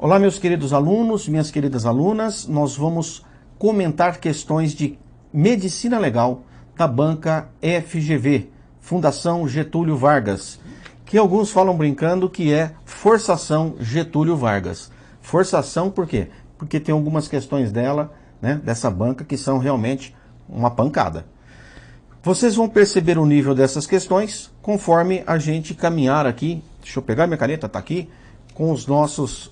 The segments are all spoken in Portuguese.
Olá, meus queridos alunos, minhas queridas alunas, nós vamos comentar questões de medicina legal da banca FGV, Fundação Getúlio Vargas, que alguns falam brincando que é forçação Getúlio Vargas. Forçação por quê? Porque tem algumas questões dela, né, dessa banca, que são realmente uma pancada. Vocês vão perceber o nível dessas questões conforme a gente caminhar aqui. Deixa eu pegar minha caneta, tá aqui, com os nossos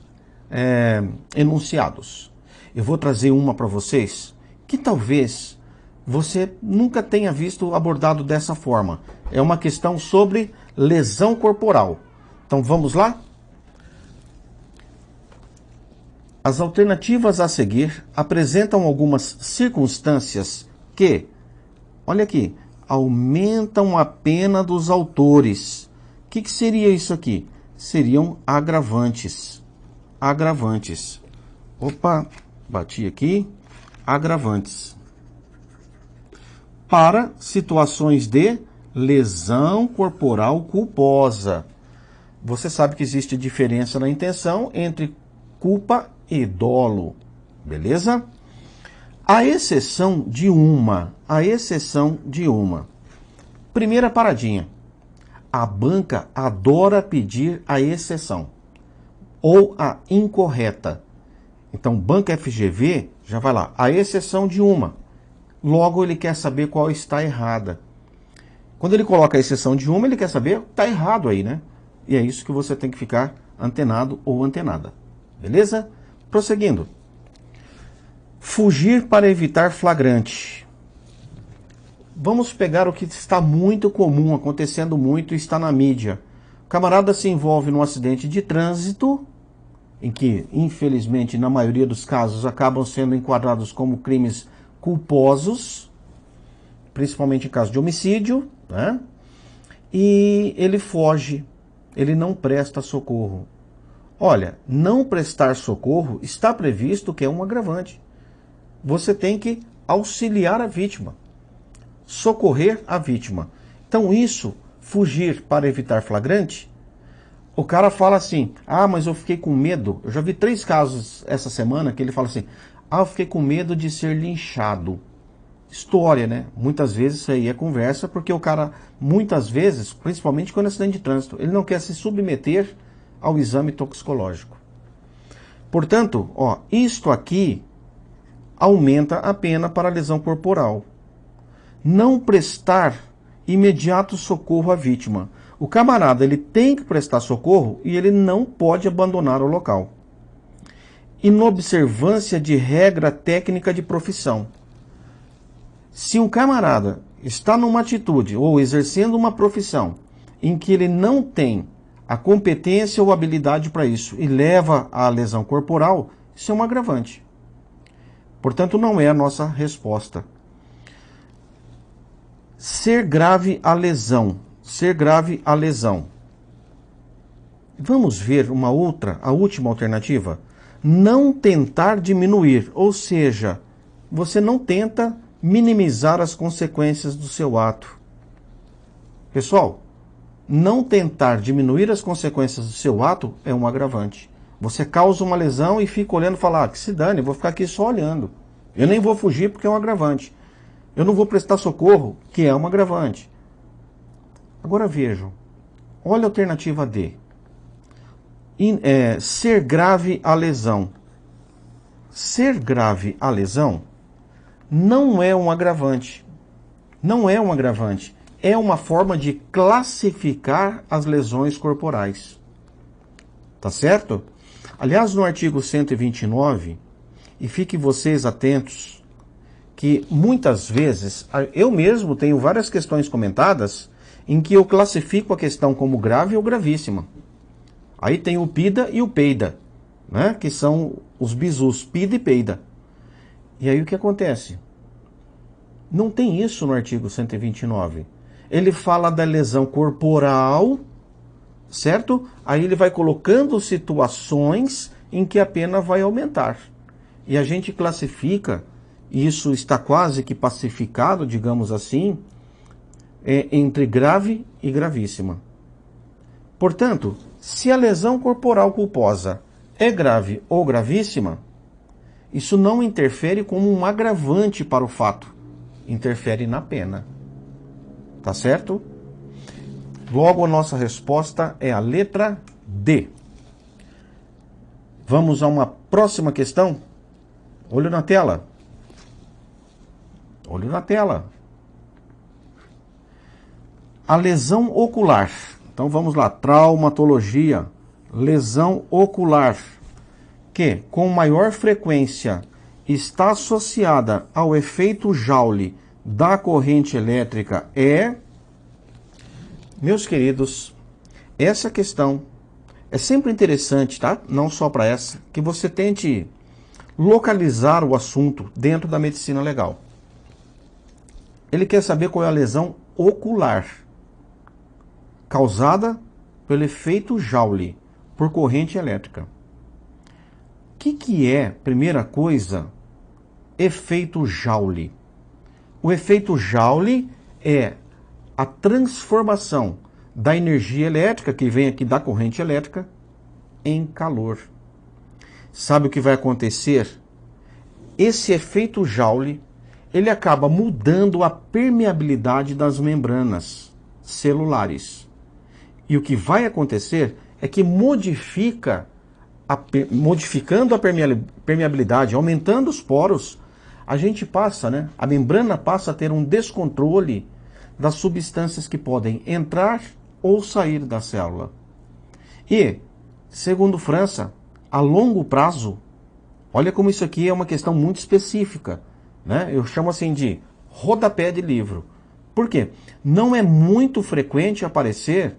enunciados. Eu vou trazer uma para vocês que talvez você nunca tenha visto abordado dessa forma. É uma questão sobre lesão corporal. Então vamos lá? As alternativas a seguir apresentam algumas circunstâncias que, olha aqui, aumentam a pena dos autores. O que seria isso aqui? Seriam agravantes. Agravantes. Opa, bati aqui. Agravantes. Para situações de lesão corporal culposa. Você sabe que existe diferença na intenção entre culpa e dolo. Beleza? A exceção de uma. Primeira paradinha. A banca adora pedir a exceção ou a incorreta. Então, banca FGV, já vai lá, a exceção de uma. Logo, ele quer saber qual está errada. Quando ele coloca a exceção de uma, ele quer saber, está errado aí, né? E é isso que você tem que ficar antenado ou antenada. Beleza? Prosseguindo. Fugir para evitar flagrante. Vamos pegar o que está muito comum, acontecendo muito e está na mídia. O camarada se envolve num acidente de trânsito, em que, infelizmente, na maioria dos casos, acabam sendo enquadrados como crimes culposos, principalmente em caso de homicídio, né? E ele foge, ele não presta socorro. Olha, não prestar socorro está previsto que é um agravante. Você tem que auxiliar a vítima, socorrer a vítima. Então isso, fugir para evitar flagrante, o cara fala assim, mas eu fiquei com medo. Eu já vi 3 casos essa semana que ele fala assim, eu fiquei com medo de ser linchado. História, né? Muitas vezes isso aí é conversa, porque o cara, muitas vezes, principalmente quando é acidente de trânsito, ele não quer se submeter ao exame toxicológico. Portanto, isto aqui aumenta a pena para lesão corporal. Não prestar imediato socorro à vítima. O camarada, ele tem que prestar socorro e ele não pode abandonar o local. Inobservância de regra técnica de profissão. Se um camarada está numa atitude ou exercendo uma profissão em que ele não tem a competência ou habilidade para isso e leva à lesão corporal, isso é um agravante. Portanto, não é a nossa resposta. Ser grave a lesão. Ser grave a lesão. Vamos ver a última alternativa? Não tentar diminuir, ou seja, você não tenta minimizar as consequências do seu ato. Pessoal, não tentar diminuir as consequências do seu ato é um agravante. Você causa uma lesão e fica olhando e fala, que se dane, eu vou ficar aqui só olhando. Eu nem vou fugir porque é um agravante. Eu não vou prestar socorro, que é um agravante. Agora vejam, olha a alternativa D. Ser grave a lesão. Ser grave a lesão não é um agravante. Não é um agravante. É uma forma de classificar as lesões corporais. Tá certo? Aliás, no artigo 129, e fiquem vocês atentos, que muitas vezes, eu mesmo tenho várias questões comentadas em que eu classifico a questão como grave ou gravíssima. Aí tem o PIDA e o PEIDA, né? Que são os bisus, PIDA e PEIDA. E aí o que acontece? Não tem isso no artigo 129. Ele fala da lesão corporal, certo? Aí ele vai colocando situações em que a pena vai aumentar. E a gente classifica, e isso está quase que pacificado, digamos assim, entre grave e gravíssima. Portanto, se a lesão corporal culposa é grave ou gravíssima, isso não interfere como um agravante para o fato. Interfere na pena. Tá certo? Logo, a nossa resposta é a letra D. Vamos a uma próxima questão? Olho na tela. Olho na tela. A lesão ocular. Então vamos lá. Traumatologia. Lesão ocular. Que com maior frequência está associada ao efeito Joule da corrente elétrica é... Meus queridos, essa questão é sempre interessante, tá? Não só para essa, que você tente localizar o assunto dentro da medicina legal. Ele quer saber qual é a lesão ocular causada pelo efeito Joule, por corrente elétrica. O que é, primeira coisa, efeito Joule? O efeito Joule é a transformação da energia elétrica, que vem aqui da corrente elétrica, em calor. Sabe o que vai acontecer? Esse efeito Joule, ele acaba mudando a permeabilidade das membranas celulares. E o que vai acontecer é que modificando a permeabilidade, aumentando os poros, a gente passa, né? A membrana passa a ter um descontrole das substâncias que podem entrar ou sair da célula. E, segundo França, a longo prazo, olha como isso aqui é uma questão muito específica, né? Eu chamo assim de rodapé de livro. Por quê? Não é muito frequente aparecer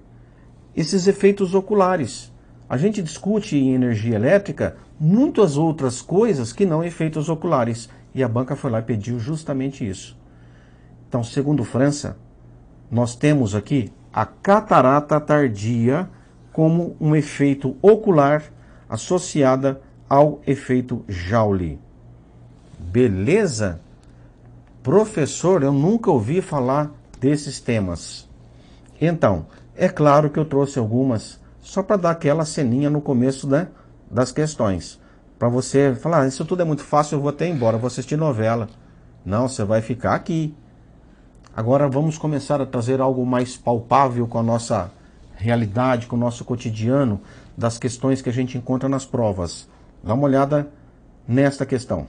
esses efeitos oculares. A gente discute em energia elétrica muitas outras coisas que não efeitos oculares. E a banca foi lá e pediu justamente isso. Então, segundo França, nós temos aqui a catarata tardia como um efeito ocular associada ao efeito Joule. Beleza? Professor, eu nunca ouvi falar desses temas. Então, é claro que eu trouxe algumas só para dar aquela ceninha no começo, né, das questões. Para você falar, isso tudo é muito fácil, eu vou até embora, vou assistir novela. Não, você vai ficar aqui. Agora vamos começar a trazer algo mais palpável com a nossa realidade, com o nosso cotidiano, das questões que a gente encontra nas provas. Dá uma olhada nesta questão.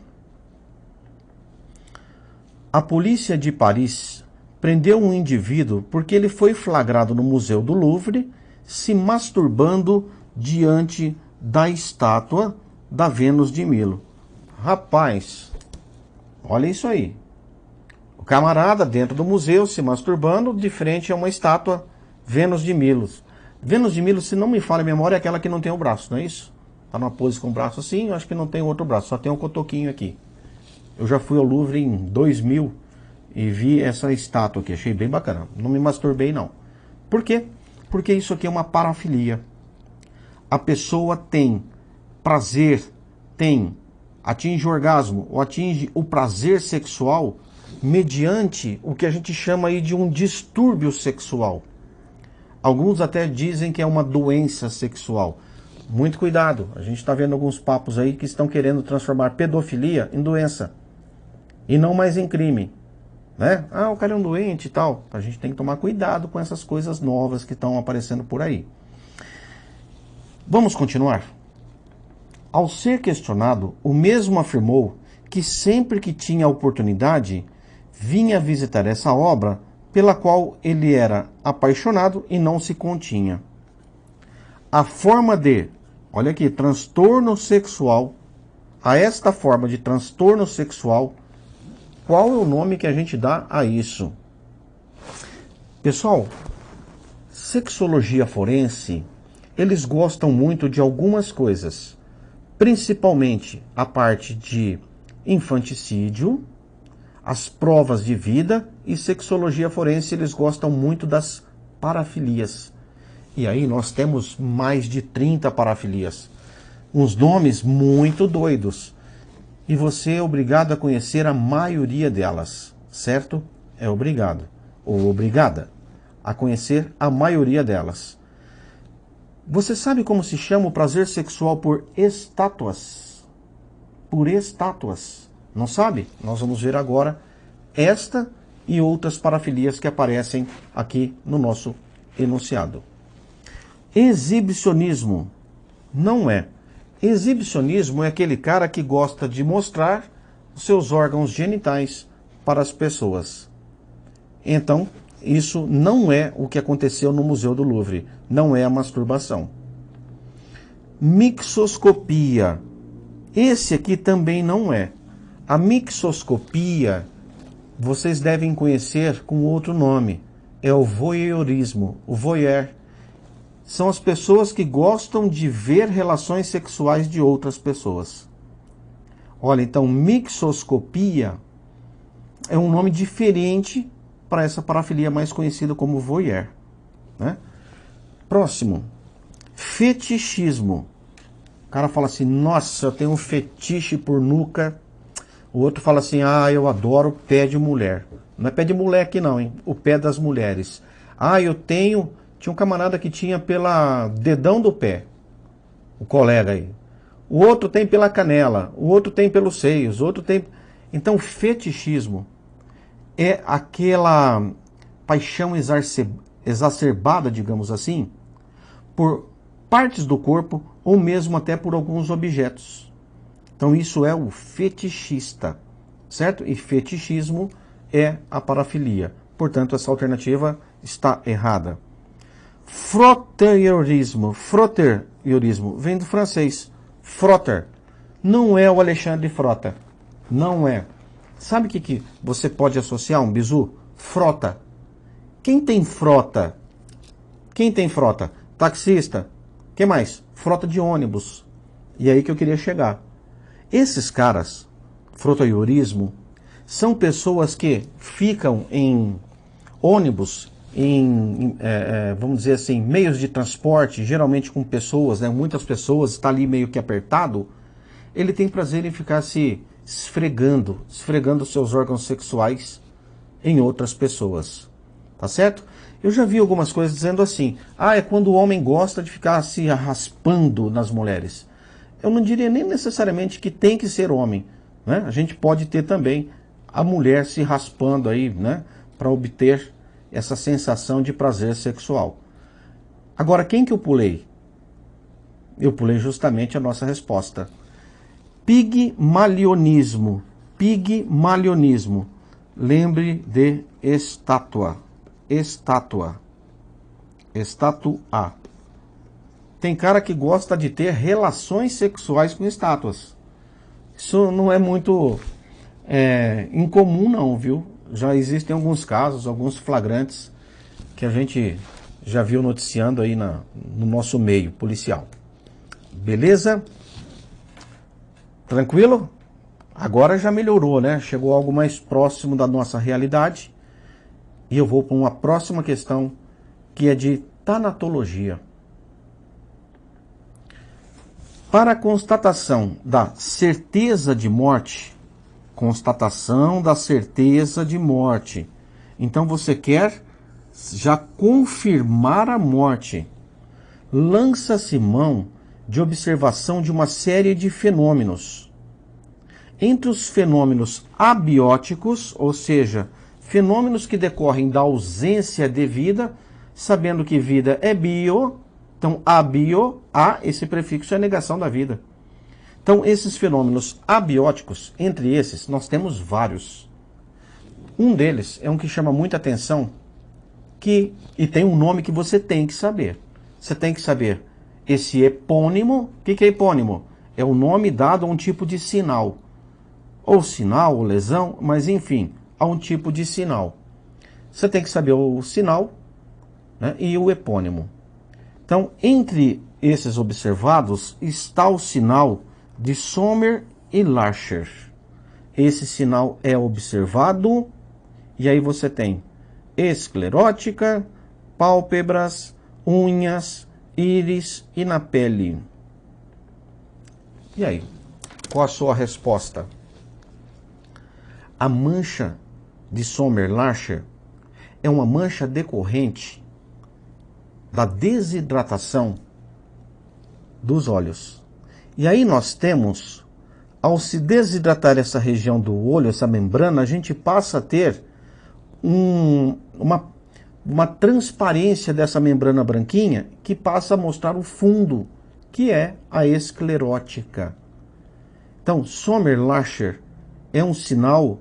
A polícia de Paris prendeu um indivíduo porque ele foi flagrado no Museu do Louvre se masturbando diante da estátua da Vênus de Milo. Rapaz, olha isso aí. O camarada dentro do museu se masturbando de frente a uma estátua Vênus de Milo. Vênus de Milo, se não me falha a memória, é aquela que não tem o braço, não é isso? Tá numa pose com o braço assim, eu acho que não tem outro braço, só tem um cotoquinho aqui. Eu já fui ao Louvre em 2000 e vi essa estátua aqui, achei bem bacana. Não me masturbei não. Por quê? Porque isso aqui é uma parafilia. A pessoa tem prazer, atinge o orgasmo ou atinge o prazer sexual mediante o que a gente chama aí de um distúrbio sexual. Alguns até dizem que é uma doença sexual. Muito cuidado, a gente está vendo alguns papos aí que estão querendo transformar pedofilia em doença e não mais em crime, né? Ah, o cara é um doente e tal. A gente tem que tomar cuidado com essas coisas novas que estão aparecendo por aí. Vamos continuar? Ao ser questionado, o mesmo afirmou que sempre que tinha oportunidade, vinha visitar essa obra pela qual ele era apaixonado e não se continha. A forma de, olha aqui, transtorno sexual, a esta forma de transtorno sexual, qual é o nome que a gente dá a isso? Pessoal, sexologia forense, eles gostam muito de algumas coisas, principalmente a parte de infanticídio, as provas de vida, e sexologia forense, eles gostam muito das parafilias. E aí nós temos mais de 30 parafilias. Uns nomes muito doidos. E você é obrigado a conhecer a maioria delas, certo? É obrigado, ou obrigada, a conhecer a maioria delas. Você sabe como se chama o prazer sexual por estátuas? Por estátuas. Não sabe? Nós vamos ver agora esta e outras parafilias que aparecem aqui no nosso enunciado. Exibicionismo. Não é. Exibicionismo é aquele cara que gosta de mostrar os seus órgãos genitais para as pessoas. Então, isso não é o que aconteceu no Museu do Louvre. Não é a masturbação. Mixoscopia. Esse aqui também não é. A mixoscopia, vocês devem conhecer com outro nome. É o voyeurismo. O voyeur. São as pessoas que gostam de ver relações sexuais de outras pessoas. Olha, então, mixoscopia é um nome diferente para essa parafilia mais conhecida como voyeur, né? Próximo. Fetichismo. O cara fala assim, nossa, eu tenho um fetiche por nuca. O outro fala assim, ah, eu adoro pé de mulher. Não é pé de mulher aqui não, hein? O pé das mulheres. Ah, eu tenho... Tinha um camarada que tinha pela dedão do pé. O colega aí. O outro tem pela canela. O outro tem pelos seios. O outro tem... Então, fetichismo é aquela paixão exacerbada, digamos assim, por partes do corpo ou mesmo até por alguns objetos. Então, isso é o fetichista, certo? E fetichismo é a parafilia. Portanto, essa alternativa está errada. Frotteurismo. Frotteurismo vem do francês. Frotter. Não é o Alexandre Frota. Não é. Sabe o que você pode associar um bizu? Frota. Quem tem frota? Quem tem frota? Taxista. Quem mais? Frota de ônibus. E aí que eu queria chegar. Esses caras, frotteurismo, são pessoas que ficam em ônibus, vamos dizer assim, meios de transporte, geralmente com pessoas, né, muitas pessoas, está ali meio que apertado, ele tem prazer em ficar se esfregando seus órgãos sexuais em outras pessoas, tá certo? Eu já vi algumas coisas dizendo assim, ah, é quando o homem gosta de ficar se raspando nas mulheres. Eu não diria nem necessariamente que tem que ser homem, né? A gente pode ter também a mulher se raspando aí, né, para obter essa sensação de prazer sexual. Agora, quem que eu pulei? Eu pulei justamente a nossa resposta. Pigmalionismo. Pigmalionismo. Lembre de estátua. Estátua. Estátua. Tem cara que gosta de ter relações sexuais com estátuas. Isso não é muito incomum não, viu? Já existem alguns casos, alguns flagrantes que a gente já viu noticiando aí no nosso meio policial. Beleza? Tranquilo? Agora já melhorou, né? Chegou algo mais próximo da nossa realidade. E eu vou para uma próxima questão que é de tanatologia. Para a constatação da certeza de morte, constatação da certeza de morte. Então você quer já confirmar a morte. Lança-se mão de observação de uma série de fenômenos. Entre os fenômenos abióticos, ou seja, fenômenos que decorrem da ausência de vida, sabendo que vida é bio, então abio, esse prefixo é a negação da vida. Então, esses fenômenos abióticos, entre esses, nós temos vários. Um deles é um que chama muita atenção, e tem um nome que você tem que saber. Você tem que saber esse epônimo. O que é epônimo? É o nome dado a um tipo de sinal. Ou sinal, ou lesão, mas enfim, a um tipo de sinal. Você tem que saber o sinal, né, e o epônimo. Então, entre esses observados está o sinal de Sommer e Larcher. Esse sinal é observado e aí você tem esclerótica, pálpebras, unhas, íris e na pele. E aí, qual a sua resposta? A mancha de Sommer-Larcher é uma mancha decorrente da desidratação dos olhos. E aí nós temos, ao se desidratar essa região do olho, essa membrana, a gente passa a ter uma transparência dessa membrana branquinha que passa a mostrar o fundo, que é a esclerótica. Então, Sommer-Lacher é um sinal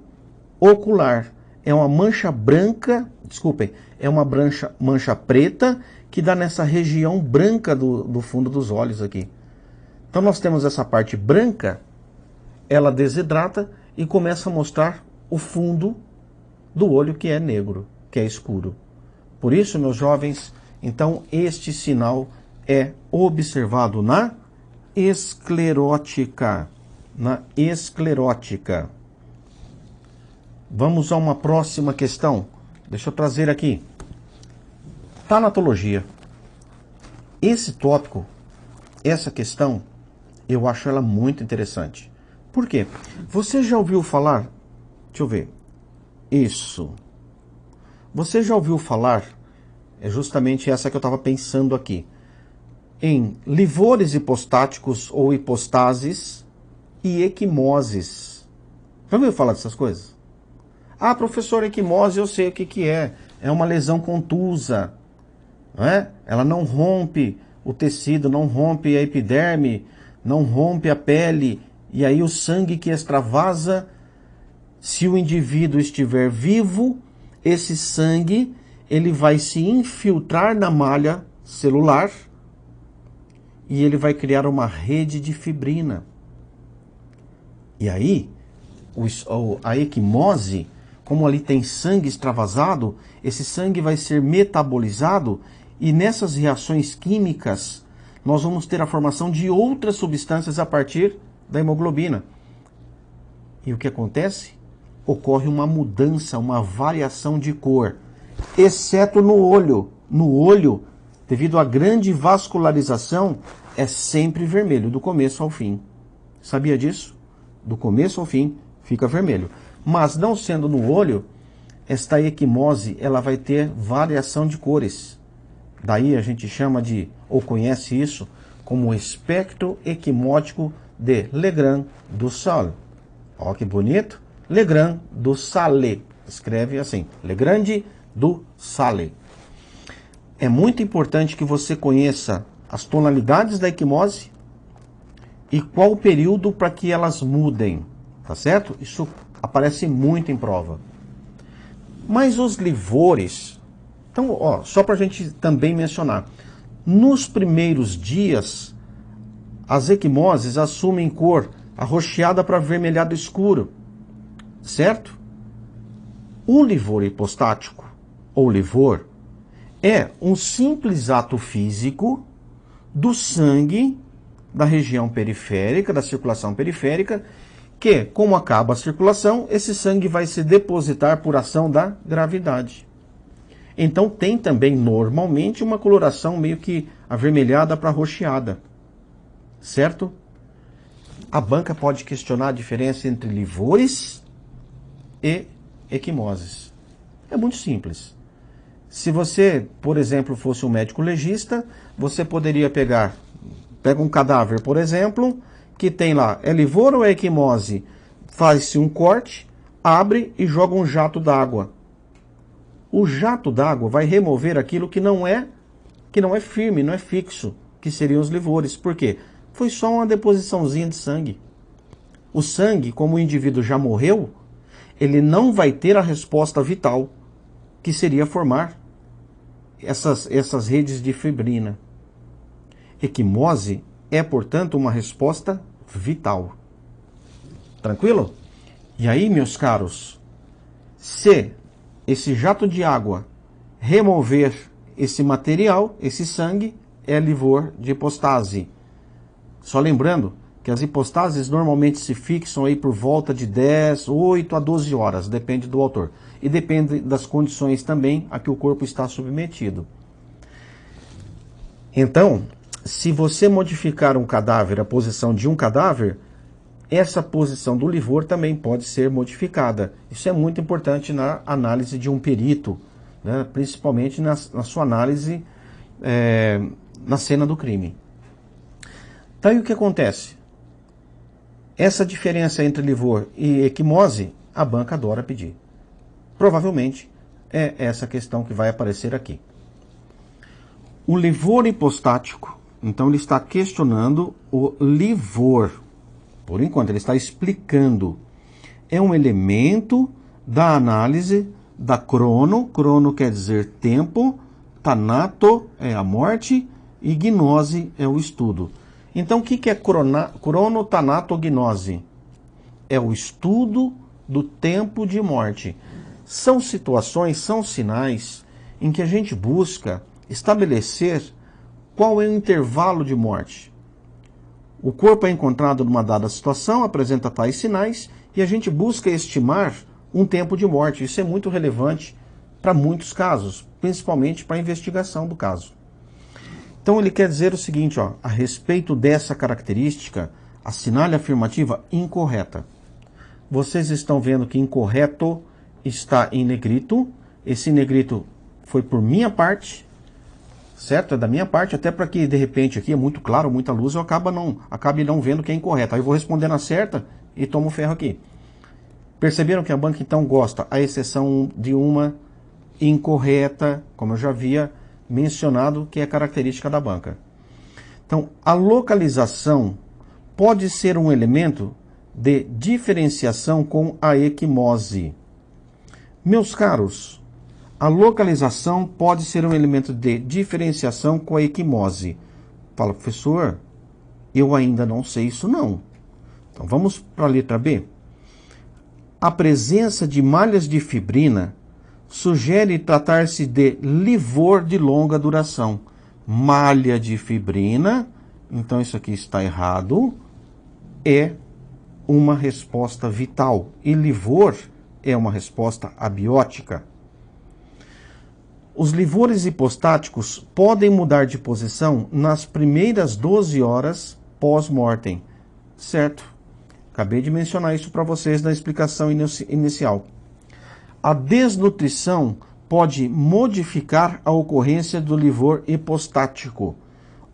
ocular, é uma mancha branca, desculpem, é uma mancha preta que dá nessa região branca do fundo dos olhos aqui. Então nós temos essa parte branca, ela desidrata e começa a mostrar o fundo do olho que é negro, que é escuro. Por isso, meus jovens, então este sinal é observado na esclerótica. Na esclerótica. Vamos a uma próxima questão. Deixa eu trazer aqui. Tanatologia. Esse tópico, essa questão, eu acho ela muito interessante. Por quê? Você já ouviu falar... Deixa eu ver. Isso. Você já ouviu falar, é justamente essa que eu estava pensando aqui, em livores hipostáticos ou hipostases e equimoses. Já ouviu falar dessas coisas? Ah, professor, equimose eu sei o que é. É uma lesão contusa. Não é? Ela não rompe o tecido, não rompe a epiderme, não rompe a pele. E aí o sangue que extravasa, se o indivíduo estiver vivo, esse sangue ele vai se infiltrar na malha celular e ele vai criar uma rede de fibrina. E aí, a equimose, como ali tem sangue extravasado, esse sangue vai ser metabolizado e nessas reações químicas nós vamos ter a formação de outras substâncias a partir da hemoglobina. E o que acontece? Ocorre uma mudança, uma variação de cor, exceto no olho. No olho, devido à grande vascularização, é sempre vermelho, do começo ao fim. Sabia disso? Do começo ao fim fica vermelho. Mas não sendo no olho, esta equimose ela vai ter variação de cores. Daí a gente chama de, ou conhece isso, como o espectro equimótico de Legrand do Sal. Olha que bonito. Legrand do Sale. Escreve assim, Legrand do Sale. É muito importante que você conheça as tonalidades da equimose e qual o período para que elas mudem, tá certo? Isso aparece muito em prova. Mas os livores, então, ó, só para a gente também mencionar, nos primeiros dias, as equimoses assumem cor arroxeada para avermelhado escuro, certo? O livor hipostático, ou livor, é um simples ato físico do sangue da região periférica, da circulação periférica, que, como acaba a circulação, esse sangue vai se depositar por ação da gravidade. Então tem também, normalmente, uma coloração meio que avermelhada para roxeada, certo? A banca pode questionar a diferença entre livores e equimoses. É muito simples. Se você, por exemplo, fosse um médico legista, você poderia pega um cadáver, por exemplo, que tem lá, é livor ou é equimose? Faz-se um corte, abre e joga um jato d'água. O jato d'água vai remover aquilo que não é firme, não é fixo, que seriam os livores. Por quê? Foi só uma deposiçãozinha de sangue. O sangue, como o indivíduo já morreu, ele não vai ter a resposta vital, que seria formar essas redes de fibrina. Equimose é, portanto, uma resposta vital. Tranquilo? E aí, meus caros, se esse jato de água remover esse material, esse sangue, é livor de hipostase. Só lembrando que as hipostases normalmente se fixam aí por volta de 8 a 12 horas, depende do autor. E depende das condições também a que o corpo está submetido. Então, se você modificar um cadáver, a posição de um cadáver, essa posição do livor também pode ser modificada. Isso é muito importante na análise de um perito, né? Principalmente na sua análise na cena do crime. Então, e o que acontece? Essa diferença entre livor e equimose, a banca adora pedir. Provavelmente é essa questão que vai aparecer aqui. O livor hipostático, então ele está questionando o livor. Por enquanto, ele está explicando. É um elemento da análise da crono quer dizer tempo, tanato é a morte e gnose é o estudo. Então, o que é crono, tanato, gnose? É o estudo do tempo de morte. São situações, são sinais em que a gente busca estabelecer qual é o intervalo de morte. O corpo é encontrado numa dada situação, apresenta tais sinais, e a gente busca estimar um tempo de morte. Isso é muito relevante para muitos casos, principalmente para a investigação do caso. Então ele quer dizer o seguinte, ó, a respeito dessa característica, assinale a afirmativa incorreta. Vocês estão vendo que incorreto está em negrito. Esse negrito foi por minha parte, certo? É da minha parte, até para que de repente aqui é muito claro, muita luz, eu acabe não vendo que é incorreto. Aí eu vou responder na certa e tomo ferro aqui. Perceberam que a banca então gosta, à exceção de uma incorreta, como eu já havia mencionado, que é característica da banca. Então, a localização pode ser um elemento de diferenciação com a equimose. Meus caros, a localização pode ser um elemento de diferenciação com a equimose. Fala, professor, eu ainda não sei isso não. Então, vamos para a letra B. A presença de malhas de fibrina sugere tratar-se de livor de longa duração. Malha de fibrina, então isso aqui está errado, é uma resposta vital. E livor é uma resposta abiótica. Os livores hipostáticos podem mudar de posição nas primeiras 12 horas pós-mortem. Certo? Acabei de mencionar isso para vocês na explicação inicial. A desnutrição pode modificar a ocorrência do livor hipostático.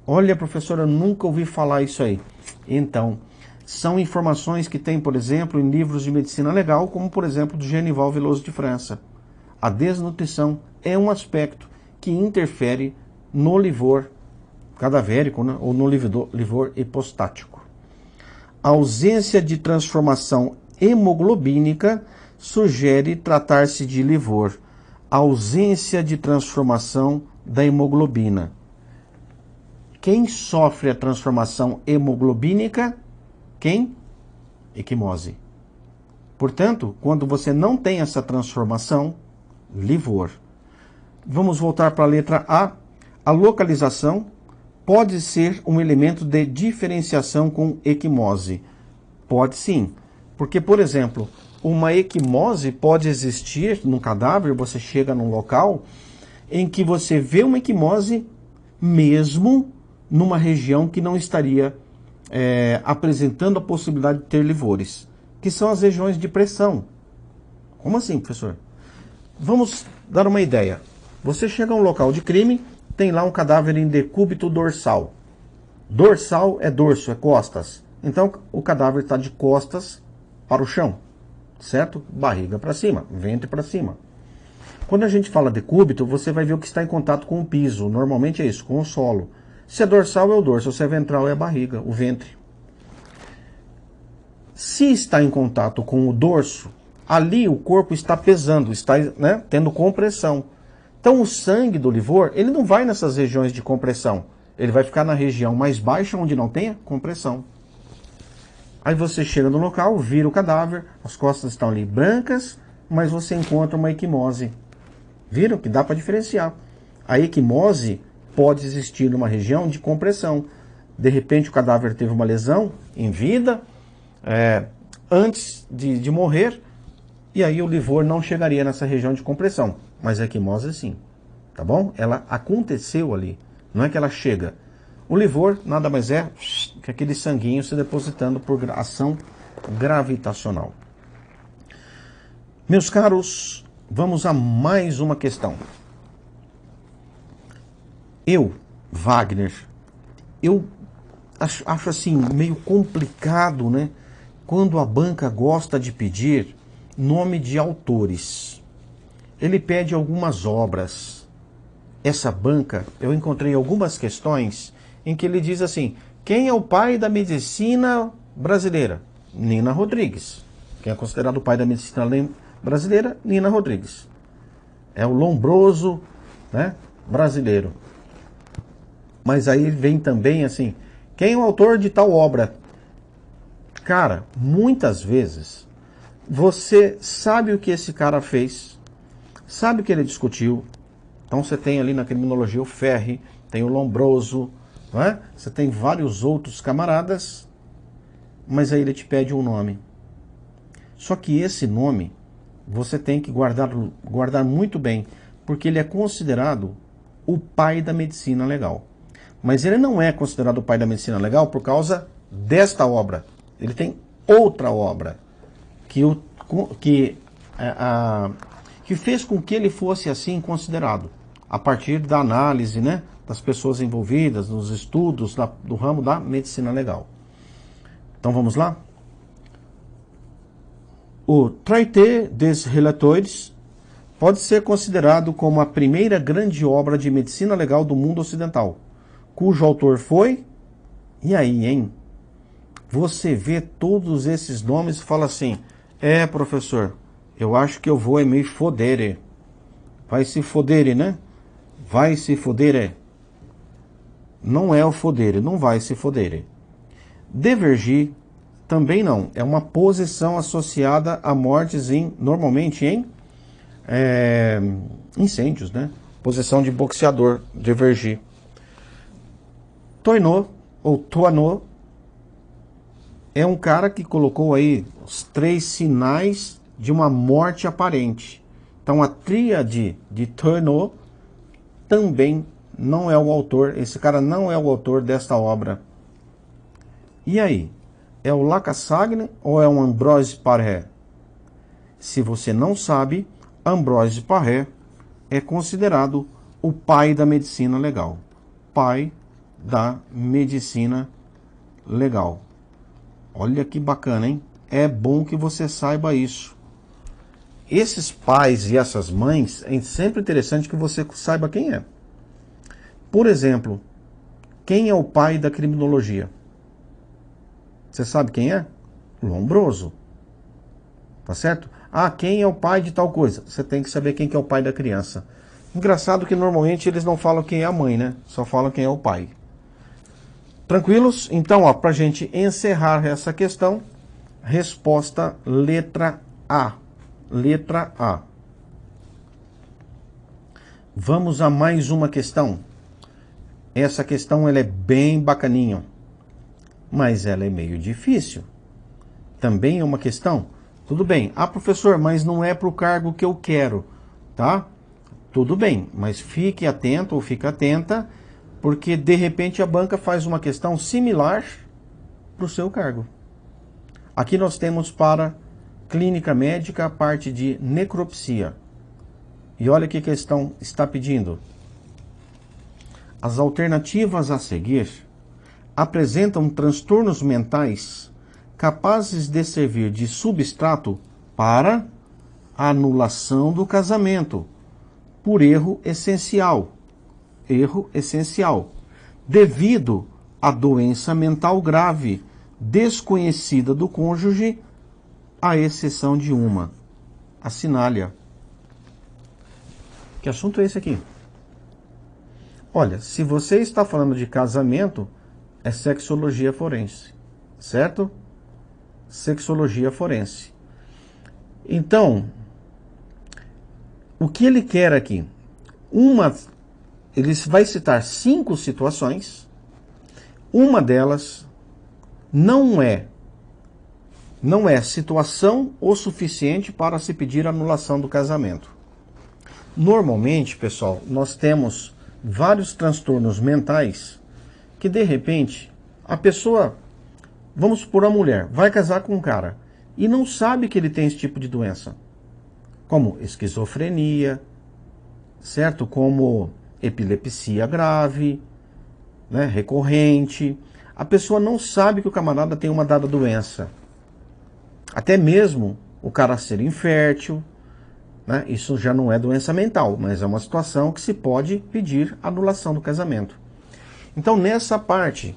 Olha, professor, eu nunca ouvi falar isso aí. Então, são informações que tem, por exemplo, em livros de medicina legal, como, por exemplo, do Genival Veloso de França. A desnutrição é um aspecto que interfere no livor cadavérico, né, ou no livor hipostático. A ausência de transformação hemoglobínica sugere tratar-se de livor. A ausência de transformação da hemoglobina. Quem sofre a transformação hemoglobínica? Quem? Equimose. Portanto, quando você não tem essa transformação, livor. Vamos voltar para a letra A. A localização pode ser um elemento de diferenciação com equimose. Pode sim. Porque, por exemplo, uma equimose pode existir num cadáver, você chega num local em que você vê uma equimose mesmo numa região que não estaria apresentando a possibilidade de ter livores, que são as regiões de pressão. Como assim, professor? Vamos dar uma ideia. Você chega a um local de crime, tem lá um cadáver em decúbito dorsal. Dorsal é dorso, é costas. Então o cadáver está de costas para o chão, certo? Barriga para cima, ventre para cima. Quando a gente fala decúbito, você vai ver o que está em contato com o piso. Normalmente é isso, com o solo. Se é dorsal é o dorso, se é ventral é a barriga, o ventre. Se está em contato com o dorso, ali o corpo está pesando, está, né, tendo compressão. Então o sangue do livor, ele não vai nessas regiões de compressão. Ele vai ficar na região mais baixa, onde não tenha compressão. Aí você chega no local, vira o cadáver, as costas estão ali brancas, mas você encontra uma equimose. Viram que dá para diferenciar? A equimose pode existir numa região de compressão. De repente o cadáver teve uma lesão em vida, antes de morrer, e aí o livor não chegaria nessa região de compressão. Mas a equimose sim, tá bom? Ela aconteceu ali, não é que ela chega. O livor nada mais é que aquele sanguinho se depositando por ação gravitacional. Meus caros, vamos a mais uma questão. Eu, Wagner, acho assim meio complicado, né? Quando a banca gosta de pedir nome de autores. Ele pede algumas obras. Essa banca, eu encontrei algumas questões em que ele diz assim: quem é o pai da medicina brasileira? Nina Rodrigues. Quem é considerado o pai da medicina brasileira? Nina Rodrigues. É o Lombroso, né, brasileiro. Mas aí vem também assim: quem é o autor de tal obra? Cara, muitas vezes você sabe o que esse cara fez, sabe o que ele discutiu. Então você tem ali na criminologia o Ferri, tem o Lombroso, não é? Você tem vários outros camaradas, mas aí ele te pede um nome. Só que esse nome você tem que guardar muito bem, porque ele é considerado o pai da medicina legal. Mas ele não é considerado o pai da medicina legal por causa desta obra. Ele tem outra obra que fez com que ele fosse assim considerado, a partir da análise, né, das pessoas envolvidas, nos estudos do ramo da medicina legal. Então vamos lá? O Traité des Relateurs pode ser considerado como a primeira grande obra de medicina legal do mundo ocidental, cujo autor foi... E aí, hein? Você vê todos esses nomes e fala assim: professor, eu acho que eu vou me fodere. Vai se fodere, né? Vai se fodere. Não é o fodere, não vai se fodere. Divergir também não. É uma posição associada a mortes normalmente em incêndios, né? Posição de boxeador, divergir. Toinot, ou Toinot, é um cara que colocou aí os 3 sinais de uma morte aparente. Então a tríade de Toinot também não é o autor, esse cara não é o autor desta obra. E aí? É o Lacassagne ou é o Ambroise Paré? Se você não sabe, Ambroise Paré é considerado o pai da medicina legal. Pai da medicina legal. Olha que bacana, hein? É bom que você saiba isso. Esses pais e essas mães, é sempre interessante que você saiba quem é. Por exemplo, quem é o pai da criminologia? Você sabe quem é? Lombroso. Tá certo? Ah, quem é o pai de tal coisa? Você tem que saber quem que é o pai da criança. Engraçado que normalmente eles não falam quem é a mãe, né? Só falam quem é o pai. Tranquilos? Então, ó, pra gente encerrar essa questão, resposta letra A. Letra A. Vamos a mais uma questão. Essa questão ela é bem bacaninha, mas ela é meio difícil. Também é uma questão. Tudo bem. Ah, professor, mas não é para o cargo que eu quero, tá? Tudo bem, mas fique atento ou fique atenta, porque de repente a banca faz uma questão similar para o seu cargo. Aqui nós temos para clínica médica a parte de necropsia. E olha o que a questão está pedindo. As alternativas a seguir apresentam transtornos mentais capazes de servir de substrato para a anulação do casamento, por erro essencial, devido a doença mental grave, desconhecida do cônjuge, à exceção de uma. Assinale-a. Que assunto é esse aqui? Olha, se você está falando de casamento, é sexologia forense, certo? Sexologia forense. Então, o que ele quer aqui? Ele vai citar 5 situações. Uma delas não é situação o suficiente para se pedir anulação do casamento. Normalmente, pessoal, nós temos vários transtornos mentais que, de repente, a pessoa, vamos supor, a mulher, vai casar com um cara e não sabe que ele tem esse tipo de doença, como esquizofrenia, certo? Como epilepsia grave, né, recorrente. a pessoa não sabe que o camarada tem uma dada doença. Até mesmo o cara ser infértil, né? Isso já não é doença mental, mas é uma situação que se pode pedir anulação do casamento. Então, nessa parte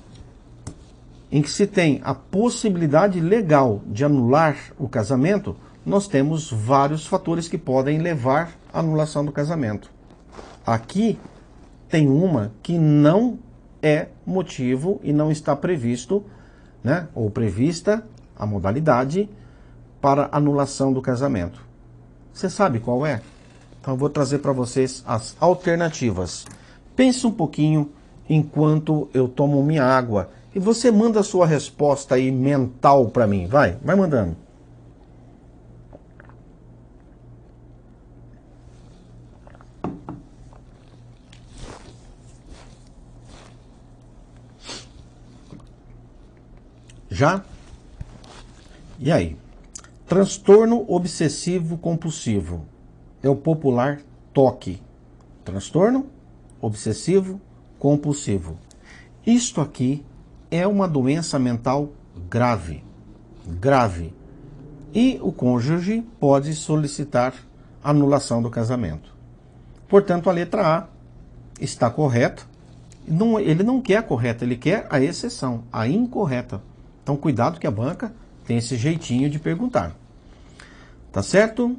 em que se tem a possibilidade legal de anular o casamento, nós temos vários fatores que podem levar à anulação do casamento. Aqui tem uma que não é motivo e não está previsto, né, ou prevista a modalidade para anulação do casamento. Você sabe qual é? Então eu vou trazer para vocês as alternativas. Pense um pouquinho enquanto eu tomo minha água e você manda a sua resposta aí mental para mim. Vai mandando. Já? E aí? Transtorno obsessivo compulsivo. É o popular TOC. Transtorno obsessivo compulsivo. Isto aqui é uma doença mental grave. Grave. E o cônjuge pode solicitar anulação do casamento. Portanto, a letra A está correta. Ele não quer a correta, ele quer a exceção, a incorreta. Então, cuidado que a banca tem esse jeitinho de perguntar. Tá certo?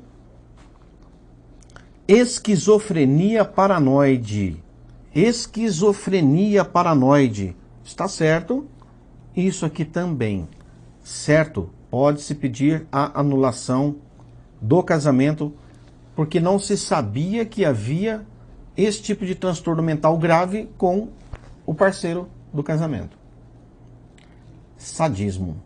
Esquizofrenia paranoide. Esquizofrenia paranoide. Está certo? Isso aqui também. Certo? Pode-se pedir a anulação do casamento porque não se sabia que havia esse tipo de transtorno mental grave com o parceiro do casamento. Sadismo.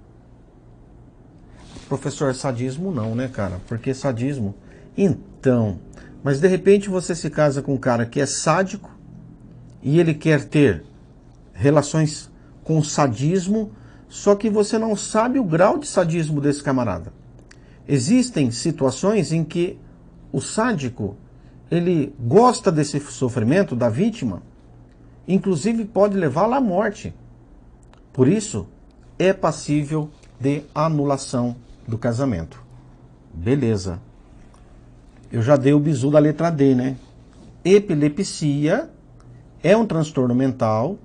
Professor, sadismo não, né, cara? Porque sadismo... Então, mas de repente você se casa com um cara que é sádico e ele quer ter relações com sadismo, só que você não sabe o grau de sadismo desse camarada. Existem situações em que o sádico, ele gosta desse sofrimento da vítima, inclusive pode levá-la à morte. Por isso, é passível de anulação do casamento. Beleza. Eu já dei o bizu da letra D, né? Epilepsia é um transtorno mental.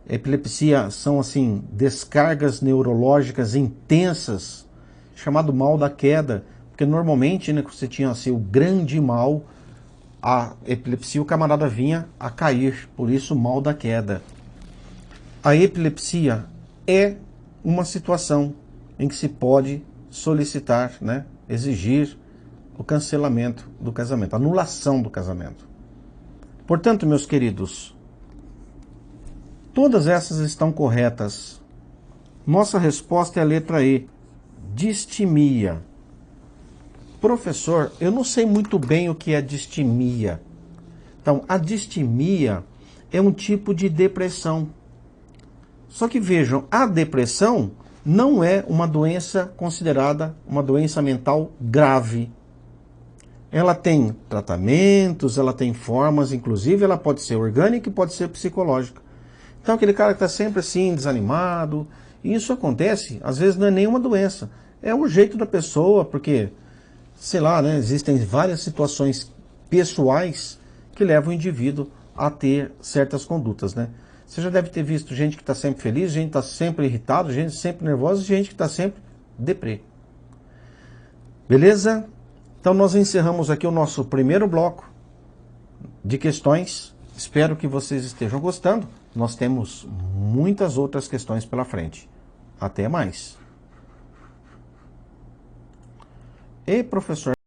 Epilepsia são, assim, descargas neurológicas intensas, chamado mal da queda, porque normalmente, né, você tinha assim, o grande mal, a epilepsia, o camarada vinha a cair, por isso mal da queda. A epilepsia é uma situação em que se pode solicitar, né, exigir o cancelamento do casamento, anulação do casamento. Portanto, meus queridos, todas essas estão corretas. Nossa resposta é a letra E, distimia. Professor, eu não sei muito bem o que é distimia. Então, a distimia é um tipo de depressão. Só que vejam, a depressão não é uma doença considerada uma doença mental grave. Ela tem tratamentos, ela tem formas, inclusive ela pode ser orgânica e pode ser psicológica. Então aquele cara que está sempre assim, desanimado, e isso acontece, às vezes não é nenhuma doença. É o jeito da pessoa, porque, sei lá, né, existem várias situações pessoais que levam o indivíduo a ter certas condutas, né? Você já deve ter visto gente que está sempre feliz, gente que está sempre irritado, gente sempre nervosa, gente que está sempre deprê. Beleza? Então nós encerramos aqui o nosso primeiro bloco de questões. Espero que vocês estejam gostando. Nós temos muitas outras questões pela frente. Até mais. E professor...